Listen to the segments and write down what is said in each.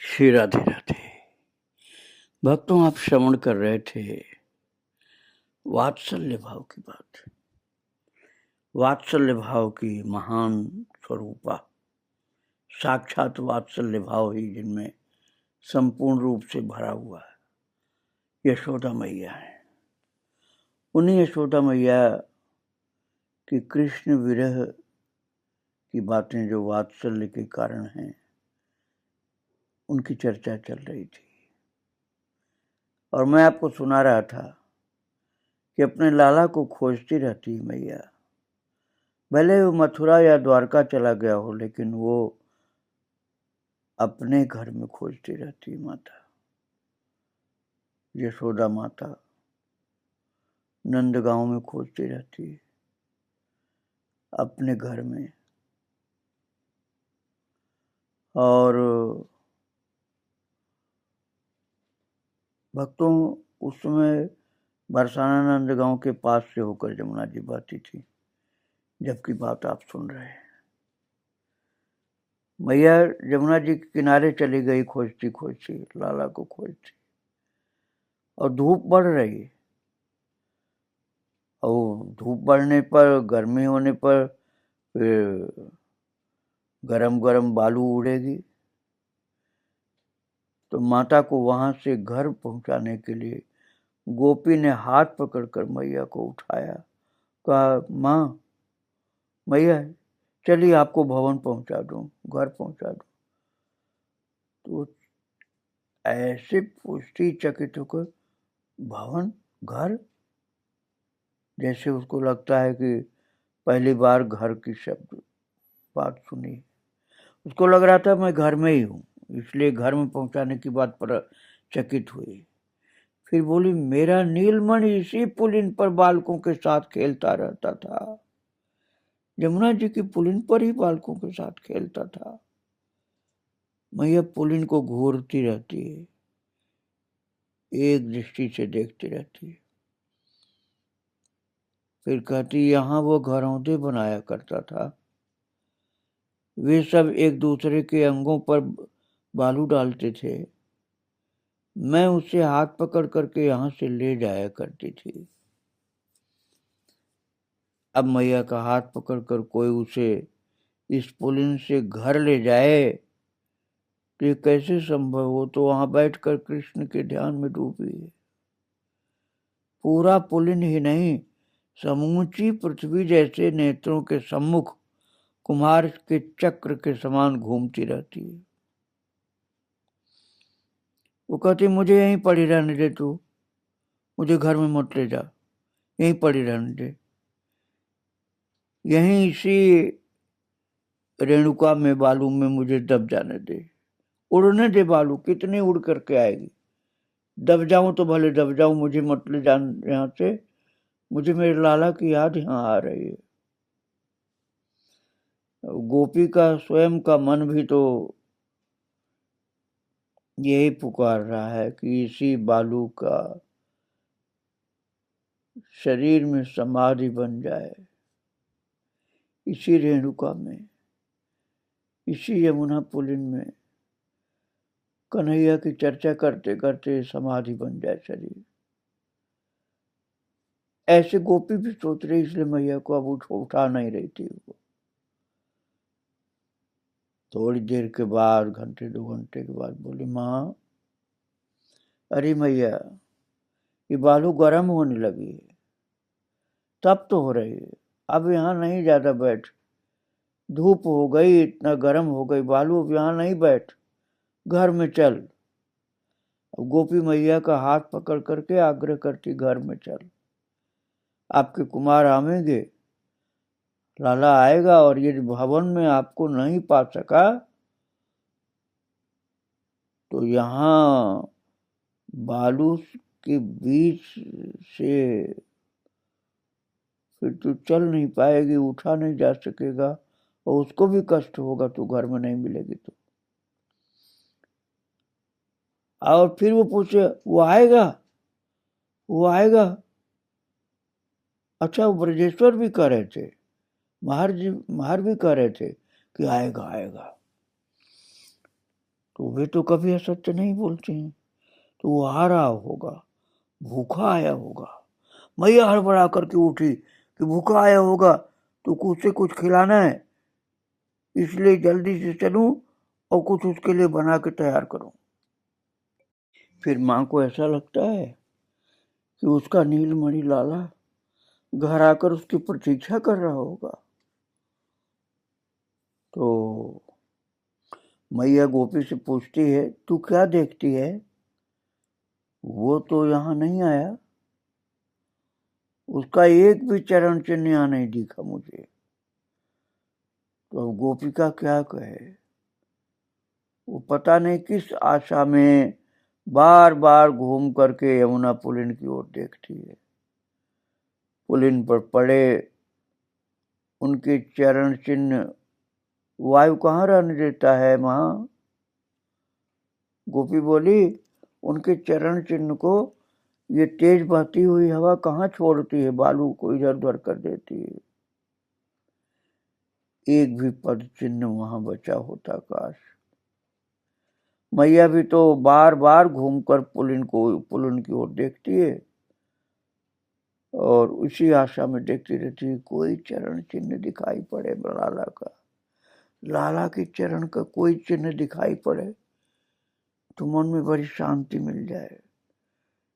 श्री राधे राधे। भक्तों, आप श्रवण कर रहे थे वात्सल्य भाव की बात। वात्सल्य भाव की महान स्वरूपा, साक्षात वात्सल्य भाव ही जिनमें संपूर्ण रूप से भरा हुआ है, यशोदा मैया है। उन्हीं यशोदा मैया की कृष्ण विरह की बातें जो वात्सल्य के कारण हैं, उनकी चर्चा चल रही थी। और मैं आपको सुना रहा था कि अपने लाला को खोजती रहती है मैया। भले वो मथुरा या द्वारका चला गया हो, लेकिन वो अपने घर में खोजती रहती है माता। यशोदा माता नंदगांव में खोजती रहती है, अपने घर में। और भक्तों, उस समय बरसाना नंदगांव के पास से होकर जमुना जी बहती थी, जबकि बात आप सुन रहे हैं। मैया जमुना जी के किनारे चली गई खोजती खोजती, लाला को खोजती। और धूप बढ़ रही, और धूप बढ़ने पर, गर्मी होने पर फिर गरम गरम बालू उड़ेगी। तो माता को वहां से घर पहुंचाने के लिए गोपी ने हाथ पकड़कर मैया को उठाया, कहा, माँ, मैया चलिए आपको भवन पहुंचा दूं, घर पहुंचा दूं। तो ऐसे पूछती चकित होकर, भवन, घर? जैसे उसको लगता है कि पहली बार घर की शब्द बात सुनी। उसको लग रहा था मैं घर में ही हूँ, इसलिए घर में पहुंचाने की बात पर चकित हुई। फिर बोली, मेरा नीलमणि इसी पुलिन पर बालकों के साथ खेलता रहता था। यमुना जी की पुलिन पर ही बालकों के साथ खेलता था। मैया पुलिन को घूरती रहती है, एक दृष्टि से देखती रहती है। फिर कहती, यहाँ वो घरौंदे बनाया करता था, वे सब एक दूसरे के अंगों पर बालू डालते थे, मैं उसे हाथ पकड़ करके यहाँ से ले जाया करती थी। अब मैया का हाथ पकड़कर कोई उसे इस पुलिन से घर ले जाए तो ये कैसे संभव हो? तो वहां बैठकर कृष्ण के ध्यान में डूबी है। पूरा पुलिन ही नहीं, समूची पृथ्वी जैसे नेत्रों के सम्मुख कुम्हार के चक्र के समान घूमती रहती है। वो कहती, मुझे यहीं पड़ी रहने दे, तू मुझे घर में मत ले जा, यहीं पड़ी रहने दे, यहीं इसी रेणुका में बालू में मुझे दब जाने दे, उड़ने दे बालू, कितनी उड़ करके आएगी, दब जाऊं तो भले दब जाऊं, मुझे मत ले जा यहाँ से, मुझे मेरे लाला की याद यहाँ आ रही है। गोपी का स्वयं का मन भी तो यही पुकार रहा है कि इसी बालू का शरीर में समाधि बन जाए, इसी रेणुका में, इसी यमुना पुलिन में कन्हैया की चर्चा करते करते समाधि बन जाए शरीर। ऐसे गोपी भी सोच रही, इसलिए मैया को अब उठा नहीं रही थी वो। थोड़ी देर के बाद, घंटे 2 घंटे के बाद बोली, माँ, अरे मैया, ये बालू गर्म होने लगी है, तब तो हो रही है, अब यहाँ नहीं ज्यादा बैठ, धूप हो गई, इतना गर्म हो गई बालू, अब यहाँ नहीं बैठ, घर में चल। अब गोपी मैया का हाथ पकड़ करके आग्रह करती, घर में चल, आपके कुमार आवेंगे, लाला आएगा, और ये भवन में आपको नहीं पा सका तो यहाँ बालू के बीच से फिर तू चल नहीं पाएगी, उठा नहीं जा सकेगा, और उसको भी कष्ट होगा, तू घर में नहीं मिलेगी तो। और फिर वो पूछे, वो आएगा, वो आएगा? अच्छा, वो ब्रजेश्वर भी कह रहे थे, महार भी कह रहे थे कि आएगा आएगा। तो वे तो कभी असत्य नहीं बोलते हैं। तो वो आ रहा होगा, भूखा आया होगा। मैया हड़बड़ा करके उठी कि भूखा आया होगा तो उसे कुछ खिलाना है, इसलिए जल्दी से चलूं और कुछ उसके लिए बना के तैयार करूं। फिर माँ को ऐसा लगता है कि उसका नीलमणि लाला घर आकर उसकी प्रतीक्षा कर रहा होगा। तो मैया गोपी से पूछती है, तू क्या देखती है? वो तो यहाँ नहीं आया, उसका एक भी चरण चिन्ह यहाँ नहीं दिखा मुझे। तो अब गोपिका क्या कहे? वो पता नहीं किस आशा में बार बार घूम करके यमुना पुलिन की ओर देखती है। पुलिन पर पड़े उनके चरण चिन्ह वायु कहाँ रहने देता है माँ? गोपी बोली, उनके चरण चिन्ह को ये तेज बहती हुई हवा कहाँ छोड़ती है, बालू को इधर उधर कर देती है। एक भी पद चिन्ह वहां बचा होता काश। मैया भी तो बार बार घूमकर पुलिन की ओर देखती है और उसी आशा में देखती रहती है कोई चरण चिन्ह दिखाई पड़े लाला का, लाला के चरण का कोई चिन्ह दिखाई पड़े तो मन में बड़ी शांति मिल जाए।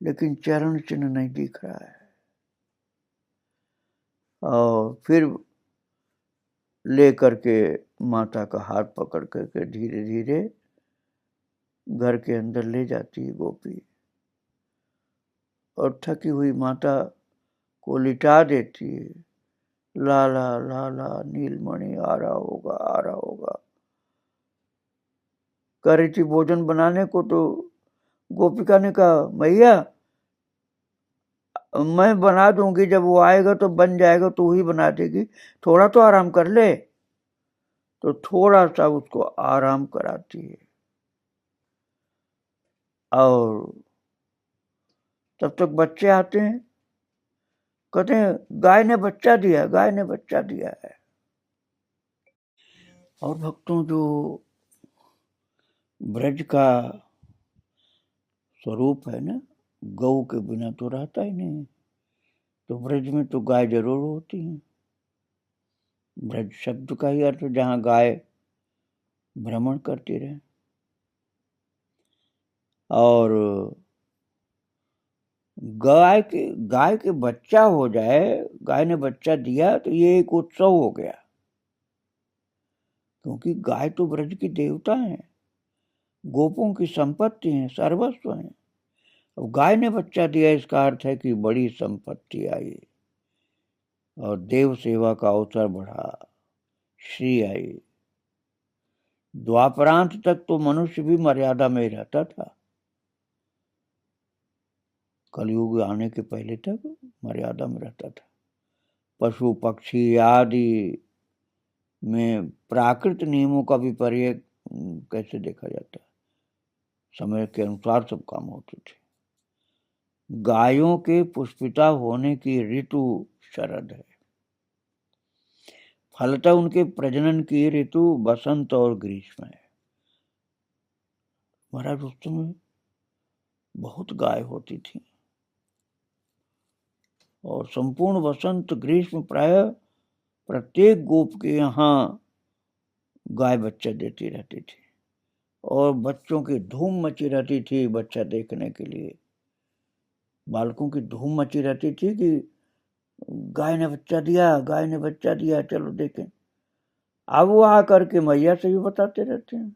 लेकिन चरण चिन्ह नहीं दिख रहा है। और फिर लेकर के माता का हाथ पकड़ करके धीरे धीरे घर के अंदर ले जाती है गोपी और थकी हुई माता को लिटा देती है। लाला लाला नीलमणि आ रहा होगा, आ रहा होगा। कह रही थी भोजन बनाने को, तो गोपिका ने कहा, मैया मैं बना दूंगी, जब वो आएगा तो बन जाएगा, तो ही बना देगी, थोड़ा तो आराम कर ले। तो थोड़ा सा उसको आराम कराती है और तब तक बच्चे आते हैं, कहते हैं गाय ने बच्चा दिया, गाय ने बच्चा दिया है। और भक्तों, जो ब्रज का स्वरूप है ना, गौ के बिना तो रहता ही नहीं। तो ब्रज में तो गाय जरूर होती है। ब्रज शब्द का ही अर्थ जहां गाय भ्रमण करती रहे। और गाय के बच्चा हो जाए, गाय ने बच्चा दिया, तो ये एक उत्सव हो गया, क्योंकि गाय तो ब्रज की देवता है, गोपों की संपत्ति है, सर्वस्व है। अब गाय ने बच्चा दिया, इसका अर्थ है कि बड़ी संपत्ति आई और देव सेवा का अवसर बढ़ा, श्री आई। द्वापरांत तक तो मनुष्य भी मर्यादा में रहता था, कलयुग आने के पहले तक मर्यादा में रहता था। पशु पक्षी आदि में प्राकृत नियमों का विपर्य कैसे देखा जाता है, समय के अनुसार सब काम होते थे। गायों के पुष्पिता होने की ऋतु शरद है, फलतः उनके प्रजनन की ऋतु बसंत और ग्रीष्म है। महाराज उस समय बहुत गाय होती थी और संपूर्ण वसंत ग्रीष्म प्राय प्रत्येक गोप के यहाँ गाय बच्चा देती रहती थी और बच्चों की धूम मची रहती थी बच्चा देखने के लिए। बालकों की धूम मची रहती थी कि गाय ने बच्चा दिया, गाय ने बच्चा दिया, चलो देखें। अब वो आकर के मैया से भी बताते रहते हैं।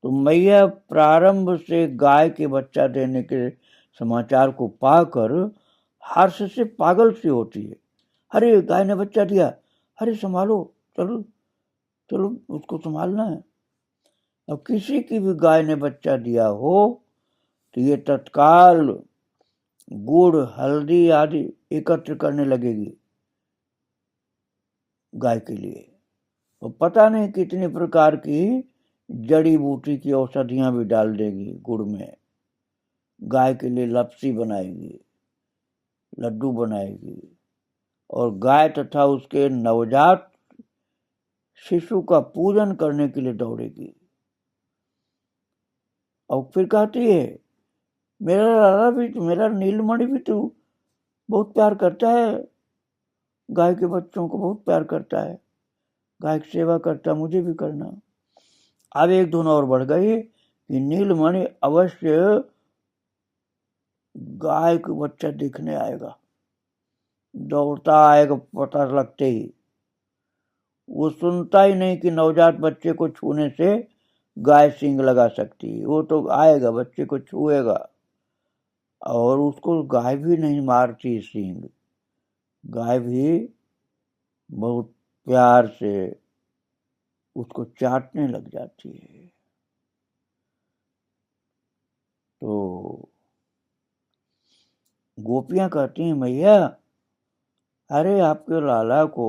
तो मैया प्रारंभ से गाय के बच्चा देने के समाचार को पाकर हर्ष से पागल सी होती है। अरे गाय ने बच्चा दिया, अरे संभालो, चलो चलो उसको संभालना है। अब किसी की भी गाय ने बच्चा दिया हो तो ये तत्काल गुड़ हल्दी आदि एकत्र करने लगेगी गाय के लिए। तो पता नहीं कितनी प्रकार की जड़ी बूटी की औषधियां भी डाल देगी गुड़ में, गाय के लिए लपसी बनाएगी, लड्डू बनाएगी और गाय तथा उसके नवजात शिशु का पूजन करने के लिए दौड़ेगी। और फिर कहती है मेरा लाला भी तो, मेरा नीलमणि भी तो बहुत प्यार करता है, गाय के बच्चों को बहुत प्यार करता है, गाय की सेवा करता, मुझे भी करना। अब एक धुन और बढ़ गई कि नीलमणि अवश्य गाय को बच्चा देखने आएगा, दौड़ता आएगा पता लगते ही। वो सुनता ही नहीं कि नवजात बच्चे को छूने से गाय सींग लगा सकती है, वो तो आएगा बच्चे को छुएगा, और उसको गाय भी नहीं मारती सींग, गाय भी बहुत प्यार से उसको चाटने लग जाती है। तो गोपियां कहती हैं मैया अरे आपके लाला को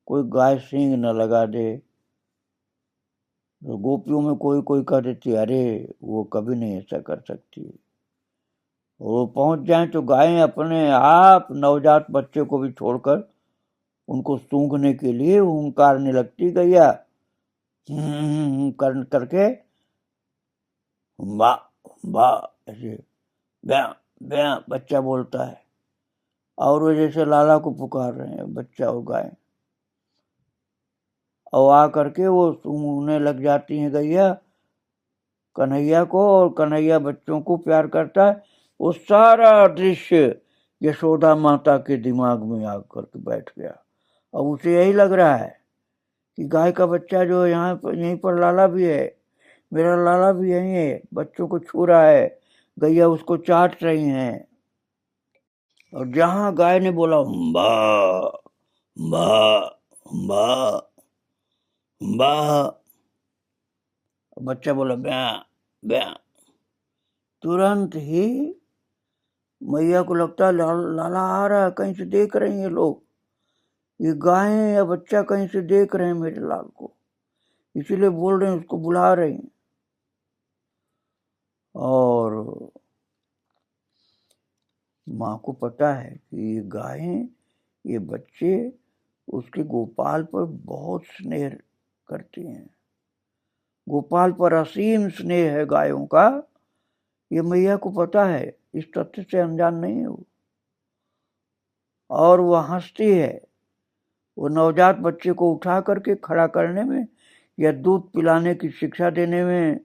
कोई गाय सींग न लगा दे। तो गोपियों में कोई कोई कह देती अरे वो कभी नहीं ऐसा कर सकती, वो पहुंच जाए तो गायें अपने आप नवजात बच्चे को भी छोड़कर उनको सूंघने के लिए हुंकारने लगती, गैया करके बा बा ऐसे ब्या ब्या बच्चा बोलता है, और वो जैसे लाला को पुकार रहे हैं बच्चा और गाय, और आ करके वो सूंघने लग जाती हैं गैया कन्हैया को, और कन्हैया बच्चों को प्यार करता है। वो सारा दृश्य यशोदा माता के दिमाग में आकर के बैठ गया। अब उसे यही लग रहा है कि गाय का बच्चा जो यहाँ पर, यहीं पर लाला भी है, मेरा लाला भी यहीं है, बच्चों को छू रहा है, गैया उसको चाट रही हैं। और जहां गाय ने बोला बा बा बा बा, बच्चा बोला ब्या ब्या, तुरंत ही मैया को लगता है लाला आ रहा है, कहीं से देख रही हैं लोग, ये गायें या बच्चा कहीं से देख रहे हैं मेरे लाल को, इसीलिए बोल रहे हैं, उसको बुला रही हैं। और माँ को पता है कि ये गायें, ये बच्चे उसके गोपाल पर बहुत स्नेह करती हैं, गोपाल पर असीम स्नेह है गायों का, ये मैया को पता है, इस तथ्य से अनजान नहीं है वो। और वो हंसती है, वो नवजात बच्चे को उठा करके खड़ा करने में या दूध पिलाने की शिक्षा देने में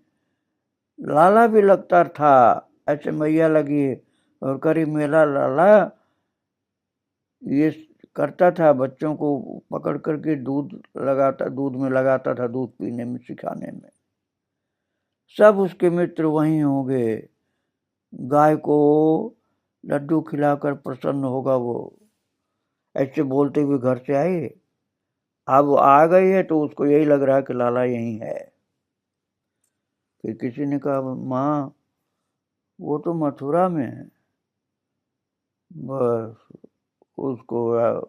लाला भी लगता था, ऐसे मैया लगी और करी मेला लाला ये करता था, बच्चों को पकड़ करके दूध लगाता, दूध में लगाता था, दूध पीने में सिखाने में। सब उसके मित्र वहीं होंगे, गाय को लड्डू खिलाकर प्रसन्न होगा वो, ऐसे बोलते हुए घर से आई। अब आ गई है तो उसको यही लग रहा है कि लाला यहीं है। फिर किसी ने कहा माँ वो तो मथुरा में है। बस उसको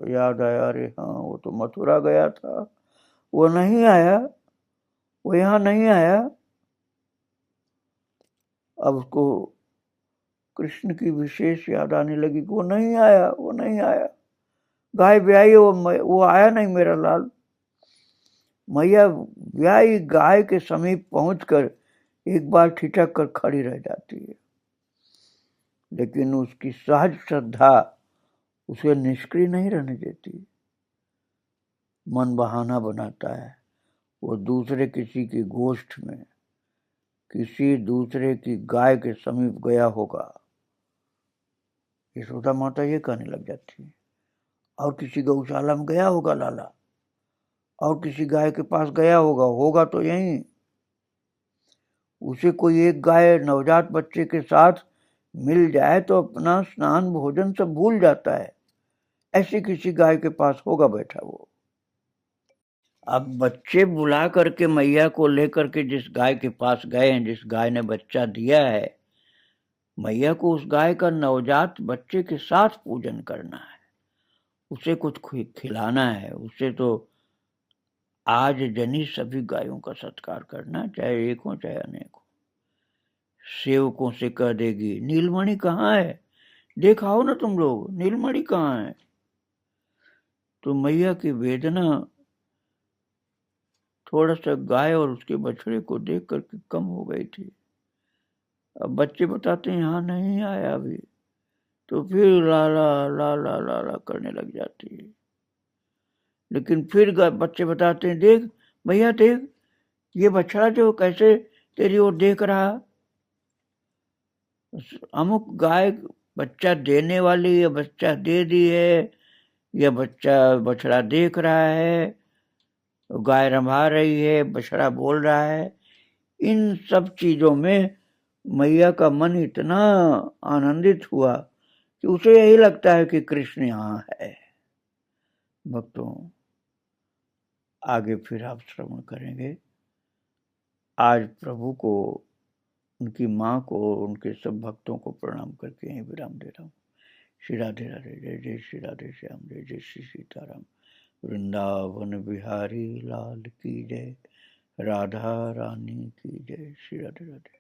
याद आया, अरे हाँ वो तो मथुरा गया था, वो नहीं आया, वो यहाँ नहीं आया। अब उसको कृष्ण की विशेष याद आने लगी कि वो नहीं आया, वो नहीं आया, गाय ब्याई, वो आया नहीं मेरा लाल। मैया ब्याई गाय के समीप पहुंचकर एक बार ठिठक कर खड़ी रह जाती है, लेकिन उसकी सहज श्रद्धा उसे निष्क्रिय नहीं रहने देती, मन बहाना बनाता है। वो दूसरे किसी की गोष्ठ में किसी दूसरे की गाय के समीप गया होगा, यशोदा माता ये कहने लग जाती है, और किसी गौशाला में गया होगा लाला, और किसी गाय के पास गया होगा तो यहीं। उसे कोई एक गाय नवजात बच्चे के साथ मिल जाए तो अपना स्नान भोजन सब भूल जाता है, ऐसी किसी गाय के पास होगा बैठा वो। अब बच्चे बुला करके मैया को लेकर के जिस गाय के पास गए हैं, जिस गाय ने बच्चा दिया है, मैया को उस गाय का नवजात बच्चे के साथ पूजन करना है, उसे कुछ खिलाना है, उसे तो आज जनी सभी गायों का सत्कार करना, चाहे एक हो चाहे अनेक हो। सेवकों से कह देगी नीलमणि कहाँ है, देखाओ ना तुम लोग, नीलमणि कहाँ है। तो मैया की वेदना थोड़ा सा गाय और उसके बछड़े को देख करके कम हो गई थी। अब बच्चे बताते हैं यहाँ नहीं आया अभी, तो फिर लाला लाला लाला करने लग जाती है। लेकिन फिर बच्चे बताते हैं, देख भैया देख, ये बछड़ा जो कैसे तेरी ओर देख रहा। अमुक गाय बच्चा देने वाली है, बच्चा दे दी है, यह बछड़ा देख रहा है, गाय रंभा रही है, बछड़ा बोल रहा है। इन सब चीजों में मैया का मन इतना आनंदित हुआ कि उसे यही लगता है कि कृष्ण यहाँ है। भक्तों, आगे फिर आप श्रवण करेंगे। आज प्रभु को, उनकी माँ को, उनके सब भक्तों को प्रणाम करके यहीं विराम दे रहा हूँ। श्री राधे राधे, जय जय श्री राधे श्याम, जय जय श्री सीताराम। वृंदावन बिहारी लाल की जय, राधा रानी की जय। श्री राधे राधे।